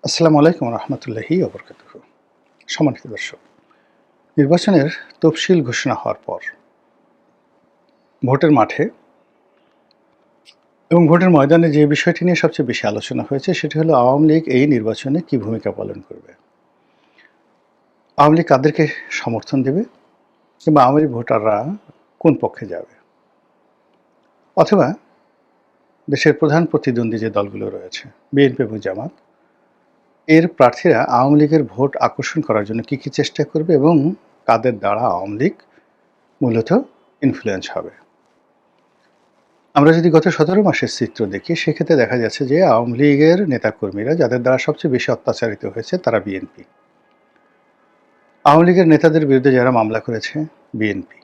আসসালামু আলাইকুম রহমতুল্লাহি ওবরকাতুহু। সম্মানিত দর্শক, নির্বাচনের তফসিল ঘোষণা হওয়ার পর ভোটের মাঠে এবং ভোটের ময়দানে যে বিষয়টি নিয়ে সবচেয়ে বেশি আলোচনা হয়েছে সেটি হলো আওয়ামী লীগ এই নির্বাচনে কী ভূমিকা পালন করবে। আওয়ামী লীগ কাদেরকে সমর্থন দেবে কিংবা আওয়ামী লীগ ভোটাররা কোন পক্ষে যাবে, অথবা দেশের প্রধান প্রতিদ্বন্দ্বী যে দলগুলো রয়েছে বিএনপি এবং জামাত, এর প্রার্থীরা আওয়ামী লীগের ভোট আকর্ষণ করার জন্য কী কী চেষ্টা করবে এবং কাদের দ্বারা আওয়ামী লীগ মূলত ইনফ্লুয়েন্স হবে। আমরা যদি গত ১৭ মাসের চিত্র দেখি, সেক্ষেত্রে দেখা যাচ্ছে যে আওয়ামী লীগের নেতাকর্মীরা যাদের দ্বারা সবচেয়ে বেশি অত্যাচারিত হয়েছে তারা বিএনপি। আওয়ামী লীগের নেতাদের বিরুদ্ধে যারা মামলা করেছে বিএনপি।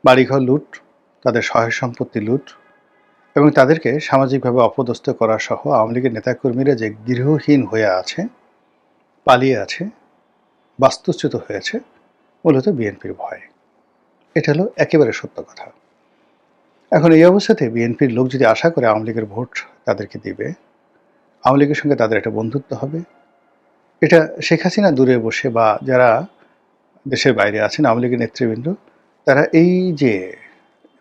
বাড়িঘর লুট, তাদের সহায় সম্পত্তি লুট এবং তাদেরকে সামাজিকভাবে অপদস্থ করা সহ আওয়ামী লীগের নেতাকর্মীরা যে গৃহহীন হয়ে আছে, পালিয়ে আছে, বাস্তুচ্যুত হয়েছে মূলত বিএনপির ভয়ে। এটা হলো একেবারে সত্য কথা। এখন এই অবস্থাতে বিএনপির লোক যদি আশা করে আওয়ামী লীগের ভোট তাদেরকে দিবে, আওয়ামী লীগের সঙ্গে তাদের একটা বন্ধুত্ব হবে, এটা শেখ হাসিনা দূরে বসে বা যারা দেশের বাইরে আছেন আওয়ামী লীগের নেতৃবৃন্দ, তারা এই যে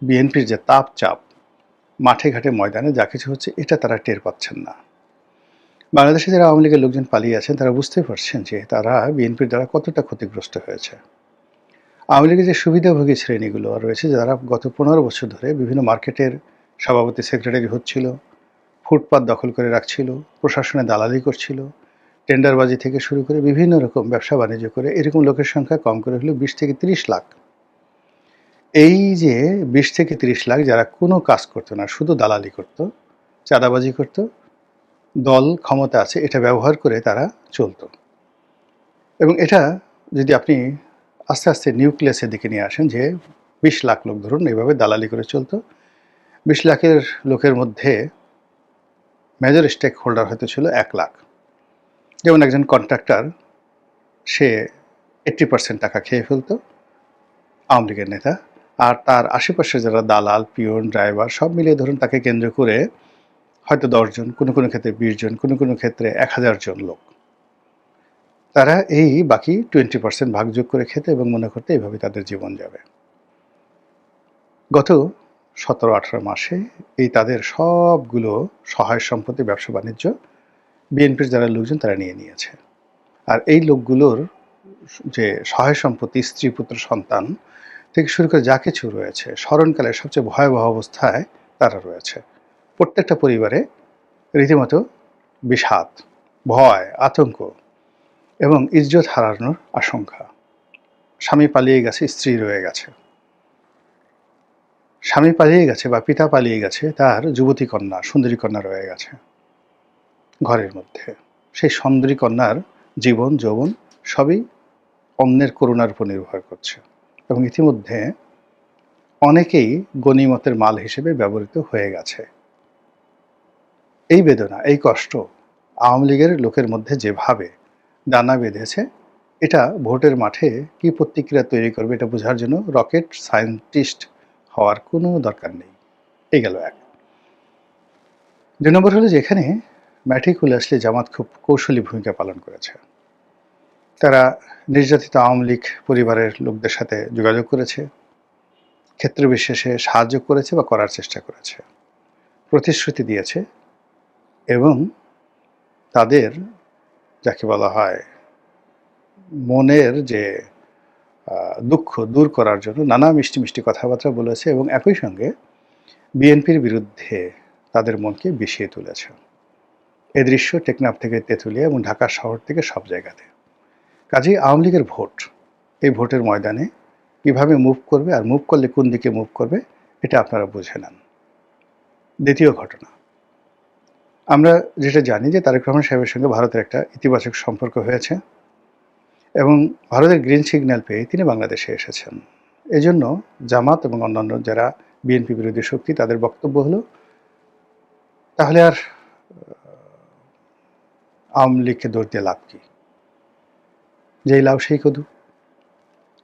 বিএনপির যে তাপ চাপ মাঠে ঘাটে ময়দানে যা কিছু হচ্ছে এটা তারা টের পাচ্ছেন না। বাংলাদেশে যারা আওয়ামী লীগের লোকজন পালিয়ে আছেন তারা বুঝতে পারছেন যে তারা বিএনপির দ্বারা কতটা ক্ষতিগ্রস্ত হয়েছে। আওয়ামী লীগের যে সুবিধাভোগী শ্রেণীগুলো রয়েছে যারা গত ১৫ বছর ধরে বিভিন্ন মার্কেটের সভাপতি সেক্রেটারি হচ্ছিল, ফুটপাত দখল করে রাখছিল, প্রশাসনে দালালি করছিল, টেন্ডারবাজি থেকে শুরু করে বিভিন্ন রকম ব্যবসা বাণিজ্য করে এরকম লোকের সংখ্যা কম করে হলো ২০ থেকে ৩০ লাখ। এই যে ২০ থেকে ৩০ লাখ যারা কোনো কাজ করতো না, শুধু দালালি করত, চাঁদাবাজি করত, দল ক্ষমতা আছে এটা ব্যবহার করে তারা চলতো। এবং এটা যদি আপনি আস্তে আস্তে নিউক্লিয়াসের দিকে নিয়ে আসেন যে ২০ লাখ লোক ধরুন এইভাবে দালালি করে চলতো। ২০ লাখের লোকের মধ্যে মেজর স্টেক হোল্ডার হয়তো ছিল ১ লাখ। যেমন একজন কন্ট্রাক্টর, সে 80% টাকা খেয়ে ফেলত আওয়ামী লীগের নেতা, আর তার আশেপাশে যারা দালাল, পিয়ন, ড্রাইভার সব মিলিয়ে ধরুন তাকে কেন্দ্র করে হয়তো ১০ জন, কোনো কোনো ক্ষেত্রে ২০ জন, কোনো কোনো ক্ষেত্রে ১,০০০ জন লোক, তারা এই বাকি 20% ভাগযোগ করে খেতে এবং মনে করতে এইভাবে তাদের জীবন যাবে। গত ১৭-১৮ মাসে এই তাদের সবগুলো সহায় সম্পত্তি, ব্যবসা বাণিজ্য বিএনপির যারা লোকজন তারা নিয়ে নিয়েছে। আর এই লোকগুলোর যে সহায় সম্পত্তি, স্ত্রী, পুত্র, সন্তান থেকে শুরু করে যা কিছু রয়েছে, স্মরণকালের সবচেয়ে ভয়াবহ অবস্থায় তারা রয়েছে। প্রত্যেকটা পরিবারে রীতিমতো বিষাদ, ভয়, আতঙ্ক এবং ইজ্জত হারানোর আশঙ্কা। স্বামী পালিয়ে গেছে, স্ত্রী রয়ে গেছে। স্বামী পালিয়ে গেছে বা পিতা পালিয়ে গেছে, তার যুবতী কন্যা, সুন্দরী কন্যা রয়ে গেছে ঘরের মধ্যে। সেই সুন্দরী কন্যার জীবন যৌবন সবই অন্যের করুণার উপর নির্ভর করছে এবং ইতিমধ্যে অনেকেই গনিমতের মাল হিসেবে ব্যবহৃত হয়ে গেছে। এই বেদনা, এই কষ্ট আওয়ামী লীগের লোকের মধ্যে যেভাবে দানা বেঁধেছে, এটা ভোটের মাঠে কি প্রতিক্রিয়া তৈরি করবে এটা বোঝার জন্য রকেট সায়েন্টিস্ট হওয়ার কোনো দরকার নেই। এই গেল এক। ২ নম্বর হলো যে এখানে ম্যাটিকুলাসলি জামাত খুব কৌশলী ভূমিকা পালন করেছে। তারা নির্যাতিত আওয়ামী লীগ পরিবারের লোকদের সাথে যোগাযোগ করেছে, ক্ষেত্র বিশেষে সাহায্য করেছে বা করার চেষ্টা করেছে, প্রতিশ্রুতি দিয়েছে এবং তাদের যাকে বলা হয় মনের যে দুঃখ দূর করার জন্য নানা মিষ্টি মিষ্টি কথাবার্তা বলেছে এবং একই সঙ্গে বিএনপির বিরুদ্ধে তাদের মনকে বিষিয়ে তুলেছে। এ দৃশ্য টেকনাফ থেকে তেঁতুলিয়া এবং ঢাকা শহর থেকে সব জায়গাতে। কাজেই আওয়ামী লীগের ভোট, এই ভোটের ময়দানে কীভাবে মুভ করবে আর মুভ করলে কোন দিকে মুভ করবে এটা আপনারা বুঝে নেন। দ্বিতীয় ঘটনা, আমরা যেটা জানি যে তারেক রহমান সাহেবের সঙ্গে ভারতের একটা ইতিবাচক সম্পর্ক হয়েছে এবং ভারতের গ্রিন সিগন্যাল পেয়ে তিনি বাংলাদেশে এসেছেন। এজন্য জামাত এবং অন্যান্য যারা বিএনপি বিরোধী শক্তি তাদের বক্তব্য হলো, তাহলে আর আওয়ামী লীগকে দোষ দিয়ে লাভ কী? যেই লাভ সেই কদু।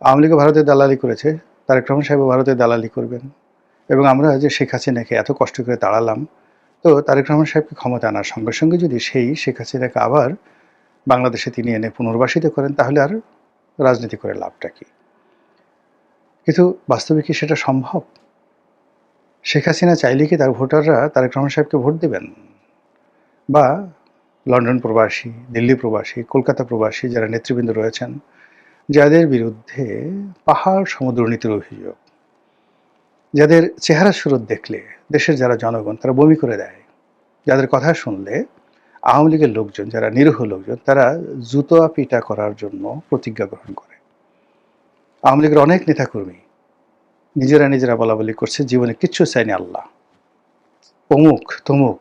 আওয়ামী লীগও ভারতে দালালি করেছে, তারেক রহমান সাহেবও ভারতে দালালি করবেন এবং আমরা যে শেখ হাসিনাকে এত কষ্ট করে তাড়ালাম, তো তারেক রহমান সাহেবকে ক্ষমতা আনার সঙ্গে সঙ্গে যদি সেই শেখ হাসিনাকে আবার বাংলাদেশে তিনি এনে পুনর্বাসিত করেন, তাহলে আর রাজনীতি করে লাভটা কি? কিন্তু বাস্তবে কি সেটা সম্ভব? শেখ হাসিনা চাইলে কি তার ভোটাররা তারেক রহমান সাহেবকে ভোট দেবেন? বা লন্ডন প্রবাসী, দিল্লি প্রবাসী, কলকাতা প্রবাসী যারা নেতৃবৃন্দ রয়েছেন, যাদের বিরুদ্ধে পাহাড় সম দুর্নীতির অভিযোগ, যাদের চেহারা সুরত দেখলে দেশের যারা জনগণ তারা বমি করে দেয়, যাদের কথা শুনলে আওয়ামী লীগের লোকজন, যারা নিরীহ লোকজন, তারা জুতোয়া পিটা করার জন্য প্রতিজ্ঞা গ্রহণ করে। আওয়ামী লীগের অনেক নেতাকর্মী নিজেরা বলাবলি করছে জীবনে কিচ্ছু চায়নি আল্লাহ, অমুক তমুক,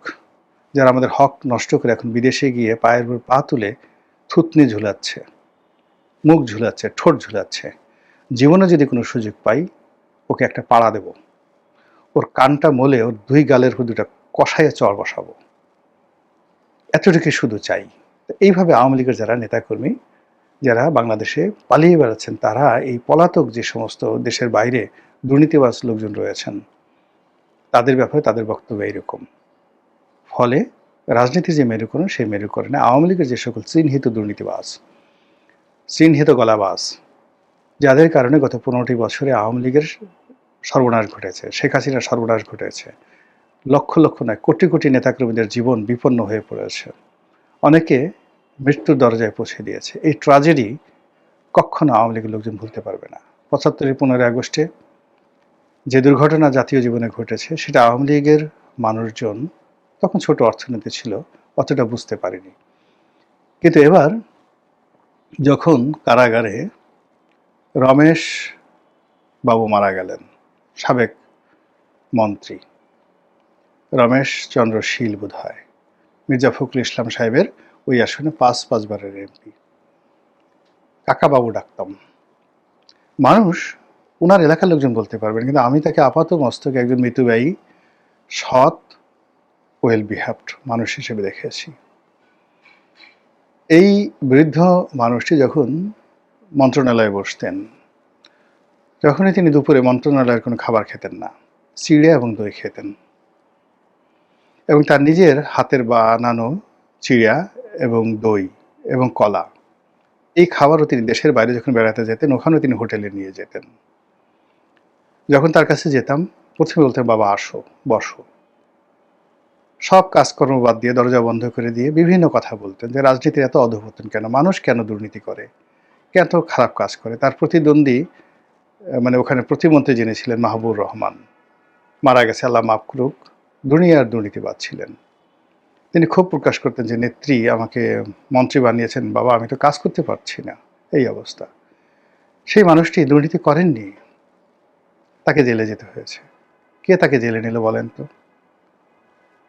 যারা আমাদের হক নষ্ট করে এখন বিদেশে গিয়ে পায়ের উপর পা তুলে থুতনি ঝুলাচ্ছে, মুখ ঝুলাচ্ছে, ঠোঁট ঝুলাচ্ছে। জীবনে যদি কোনো সুযোগ পাই ওকে একটা পাড়া দেব, ওর কানটা মলে ওর দুই গালের উপর দুটা কষাইয়া চড় বসাবো, এতটুকু শুধু চাই। এইভাবে আওয়ামী লীগের যারা নেতাকর্মী, যারা বাংলাদেশে পালিয়ে বেড়াচ্ছেন, তারা এই পলাতক যে সমস্ত দেশের বাইরে দুর্নীতিবাজ লোকজন রয়েছেন, তাদের ব্যাপারে তাদের বক্তব্য এইরকম। ফলে রাজনীতির যে মেরুকরণ, সেই মেরুকরণে আওয়ামী লীগের যে সকল চিহ্নিত দুর্নীতিবাজ, চিহ্নিত গলাবাজ, যাদের কারণে গত 15টি বছরে আওয়ামী লীগের সর্বনাশ ঘটেছে, শেখ হাসিনার সর্বনাশ ঘটেছে, লক্ষ লক্ষ নয় কোটি কোটি নেতাকর্মীদের জীবন বিপন্ন হয়ে পড়েছে, অনেকে মৃত্যুর দরজায় পৌঁছে দিয়েছে। এই ট্র্যাজেডি কখনো আওয়ামী লীগের লোকজন ভুলতে পারবে না। 75-এর 15 আগস্টে যে দুর্ঘটনা জাতীয় জীবনে ঘটেছে, সেটা আওয়ামী লীগের মানুষজন, তখন ছোট অর্থনীতি ছিল, অতটা বুঝতে পারেনি। কিন্তু এবার যখন কারাগারে রমেশ বাবু মারা গেলেন, সাবেক মন্ত্রী রমেশ চন্দ্র শীল বোধ হয়, মির্জা ফখরুল ইসলাম সাহেবের ওই আসনে 5 বারের এমপি, কাকাবাবু ডাকতাম। মানুষ ওনার এলাকার লোকজন বলতে পারবেন, কিন্তু আমি তাকে আপাত মস্তকে একজন মিতব্যয়ী, সৎ, ওয়েল বিহেভড মানুষ হিসেবে দেখেছি। এই বৃদ্ধ মানুষটি যখন মন্ত্রণালয়ে বসতেন, যখনই তিনি দুপুরে মন্ত্রণালয়ের কোনো খাবার খেতেন না, চিড়ে এবং দই খেতেন, এবং তার নিজের হাতের বানানো চিড়া এবং দই এবং কলা, এই খাবারও তিনি দেশের বাইরে যখন বেড়াতে যেতেন, ওখানেও তিনি হোটেলে নিয়ে যেতেন। যখন তার কাছে যেতাম, প্রথমে বলতেন, বাবা আসো, বসো। সব কাজকর্ম বাদ দিয়ে, দরজা বন্ধ করে দিয়ে বিভিন্ন কথা বলতেন, যে রাজনীতির এত অধঃপতন কেন, মানুষ কেন দুর্নীতি করে, কেন খারাপ কাজ করে। তার প্রতিদ্বন্দ্বী, মানে ওখানে প্রতিমন্ত্রী যিনি ছিলেন মাহবুবুর রহমান, মারা গেছে, আল্লাহ মাফ করুক, দুনিয়ার দুর্নীতিবাদ ছিলেন। তিনি খুব প্রকাশ করতেন যে নেত্রী আমাকে মন্ত্রী বানিয়েছেন, বাবা আমি তো কাজ করতে পারছি না, এই অবস্থা। সেই মানুষটি দুর্নীতি করেননি, তাকে জেলে যেতে হয়েছে। কে তাকে জেলে নিল বলেন তো?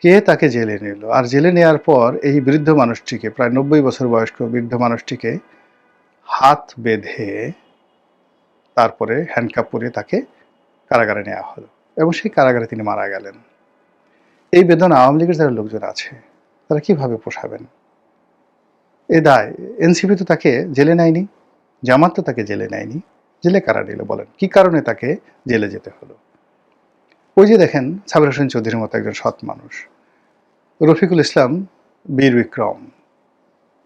কে তাকে জেলে নিল? আর জেলে নেওয়ার পর এই বৃদ্ধ মানুষটিকে, প্রায় 90 বছর বয়স্ক বৃদ্ধ মানুষটিকে হাত বেঁধে তারপরে হ্যান্ডকাপ পরিয়ে তাকে কারাগারে নেওয়া হলো, এবং সেই কারাগারে তিনি মারা গেলেন। এই বেদনা আওয়ামী লীগের যারা লোকজন আছে, তারা কিভাবে পোষাবেন? এ দায় এনসিপি তো তাকে জেলে নেয়নি, জামাত তো তাকে জেলে নেয়নি, জেলে কারা নিল বলেন? কি কারণে তাকে জেলে যেতে হলো? ওই যে দেখেন, সাবির হোসেন চৌধুরীর মতো একজন সৎ মানুষ, রফিকুল ইসলাম, বীর বিক্রম,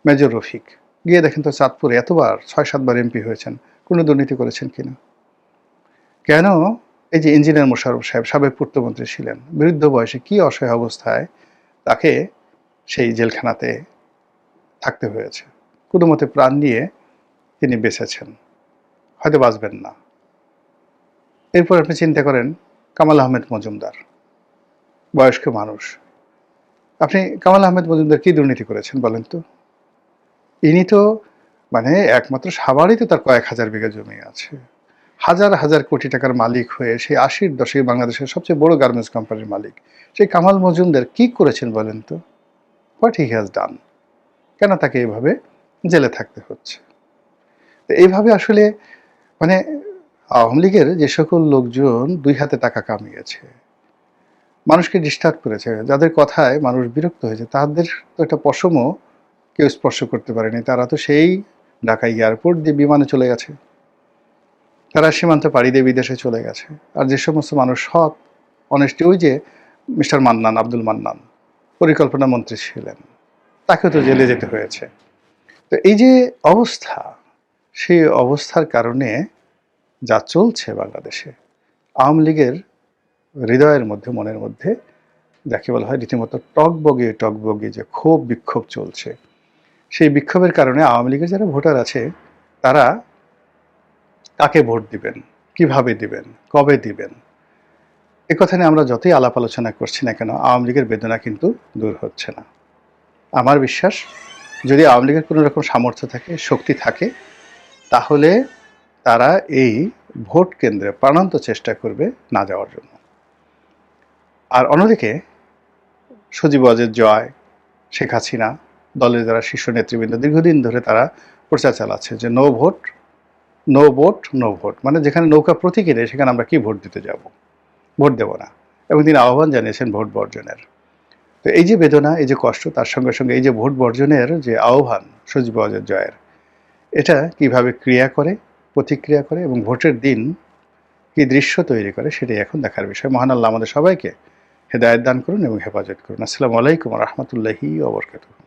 মেজর রফিক, গিয়ে দেখেন তো চাঁদপুরে এতবার 6-7 বার এমপি হয়েছেন, কোনো দুর্নীতি করেছেন কিনা? কেন এই যে ইঞ্জিনিয়ার মোশাররফ সাহেব, সাবেক পূর্তমন্ত্রী ছিলেন, বৃদ্ধ বয়সে কি অসহায় অবস্থায় তাকে সেই জেলখানাতে থাকতে হয়েছে, কোনো মতে প্রাণ নিয়ে তিনি বেঁচেছেন, হয়তো বাঁচবেন না। এরপর আপনি চিন্তা করেন কামাল আহমেদ মজুমদার, বয়স্ক মানুষ, আপনি কামাল আহমেদ মজুমদার কি দুর্নীতি করেছেন বলেন তো? ইনি তো মানে একমাত্র সাভারেই তো তার কয়েক হাজার বিঘা জমি আছে, হাজার হাজার কোটি টাকার মালিক হয়ে সেই 80-র দশকে বাংলাদেশের সবচেয়ে বড় গার্মেন্টস কোম্পানির মালিক, সেই কামাল মজুমদার কি করেছেন বলেন তো? What he has done? কেন তাকে এইভাবে জেলে থাকতে হচ্ছে? এইভাবে আসলে মানে আওয়ামী লীগের যে সকল লোকজন দুই হাতে টাকা কামিয়েছে, মানুষকে ডিস্টার্ব করেছে, যাদের কথায় মানুষ বিরক্ত হয়েছে, তাদের তো একটা পশমও কেউ স্পর্শ করতে পারেনি। তারা তো সেই ঢাকা এয়ারপোর্ট দিয়ে বিমানে চলে গেছে, তারা সীমান্ত পাড়ি দিয়ে বিদেশে চলে গেছে। আর যে সমস্ত মানুষ সৎ, অনেস্টি, ওই যে মিস্টার মান্নান, আব্দুল মান্নান, পরিকল্পনা মন্ত্রী ছিলেন, তাকেও তো জেলে যেতে হয়েছে। তো এই যে অবস্থা, সেই অবস্থার কারণে যা চলছে বাংলাদেশে, আওয়ামী লীগের হৃদয়ের মধ্যে, মনের মধ্যে যাকে বলা হয় রীতিমতো টগবগে যে ক্ষোভ বিক্ষোভ চলছে, সেই বিক্ষোভের কারণে আওয়ামী লীগের যারা ভোটার আছে তারা কাকে ভোট দিবেন, কিভাবে দিবেন, কবে দিবেন, এ কথা নিয়ে আমরা যতই আলাপ আলোচনা করছি না কেন, আওয়ামী লীগের বেদনা কিন্তু দূর হচ্ছে না। আমার বিশ্বাস, যদি আওয়ামী লীগের কোনো রকম সামর্থ্য থাকে, শক্তি থাকে, তাহলে তারা এই ভোট কেন্দ্রে প্রাণান্ত চেষ্টা করবে না যাওয়ার জন্য। আর অন্যদিকে সজীব ওয়াজেদ জয়, শেখ হাসিনা, দলের যারা শীর্ষ নেতৃবৃন্দ দীর্ঘদিন ধরে তারা প্রচার চালাচ্ছে যে no vote, no vote, no vote, মানে যেখানে নৌকা প্রতীকী নেই সেখানে আমরা কি ভোট দিতে যাব, ভোট দেব না। এবং তিনি আহ্বান জানিয়েছেন ভোট বর্জনের। তো এই যে বেদনা, এই যে কষ্ট, তার সঙ্গে সঙ্গে এই যে ভোট বর্জনের যে আহ্বান সজীব ওয়াজেদ জয়ের, এটা কিভাবে ক্রিয়া করে, প্রতিক্রিয়া করে এবং ভোটের দিন কি দৃশ্য তৈরি করে, সেটাই এখন দেখার বিষয়। মহান আল্লাহ আমাদের সবাইকে হেদায়েত দান করুন এবং হেফাজত করুন। আসসালামু আলাইকুম ওয়া রাহমাতুল্লাহি ওয়া বারাকাতুহু।